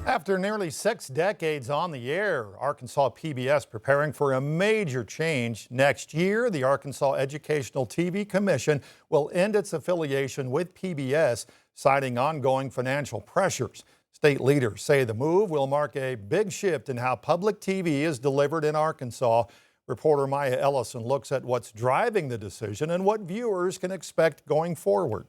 After nearly 6 decades on the air, Arkansas PBS preparing for a major change. Next year, the Arkansas Educational TV Commission will end its affiliation with PBS, citing ongoing financial pressures. State leaders say the move will mark a big shift in how public TV is delivered in Arkansas. Reporter Maya Ellison looks at what's driving the decision and what viewers can expect going forward.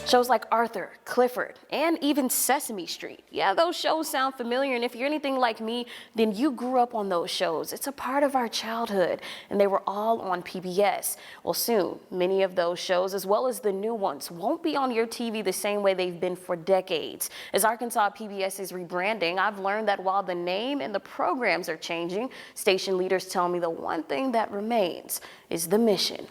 Shows like Arthur, Clifford, and even Sesame Street. Yeah, those shows sound familiar, and if you're anything like me, then you grew up on those shows. It's a part of our childhood, and they were all on PBS. Well, soon, many of those shows, as well as the new ones, won't be on your TV the same way they've been for decades. As Arkansas PBS is rebranding, I've learned that while the name and the programs are changing, station leaders tell me the one thing that remains is the mission.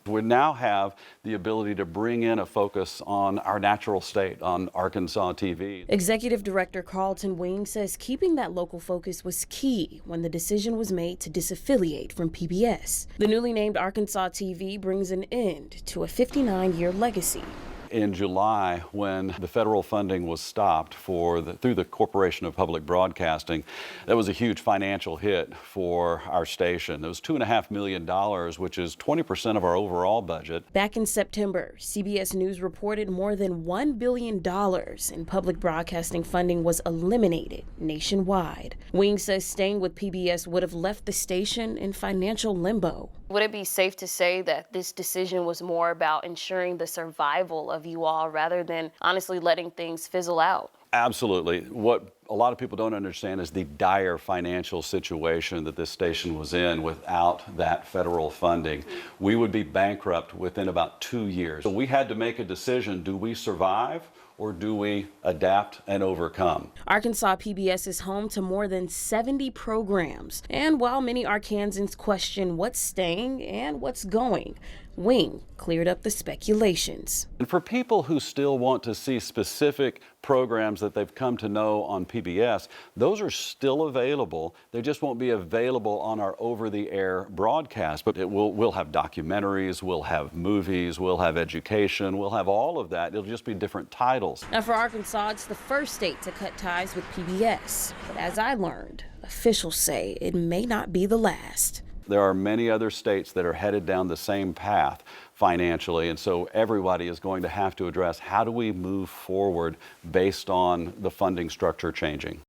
We now have the ability to bring in a focus on our natural state, on Arkansas TV. Executive Director Carlton Wing says keeping that local focus was key when the decision was made to disaffiliate from PBS. The newly named Arkansas TV brings an end to a 59-year legacy. In July, when the federal funding was stopped through the Corporation of Public Broadcasting, that was a huge financial hit for our station. It was $2.5 million, which is 20% of our overall budget. Back in September, CBS News reported more than $1 billion in public broadcasting funding was eliminated nationwide. Wing says staying with PBS would have left the station in financial limbo. Would it be safe to say that this decision was more about ensuring the survival of you all rather than honestly letting things fizzle out? Absolutely. What a lot of people don't understand is the dire financial situation that this station was in without that federal funding. We would be bankrupt within about 2 years. So we had to make a decision. Do we survive or do we adapt and overcome? Arkansas PBS is home to more than 70 programs. And while many Arkansans question what's staying and what's going, Wing cleared up the speculations. And for people who still want to see specific programs that they've come to know on PBS, those are still available. They just won't be available on our over-the-air broadcast. But we'll have documentaries, we'll have movies, we'll have education, we'll have all of that. It'll just be different titles. Now for Arkansas, it's the first state to cut ties with PBS. But as I learned, officials say it may not be the last. There are many other states that are headed down the same path financially, and so everybody is going to have to address how do we move forward based on the funding structure changing.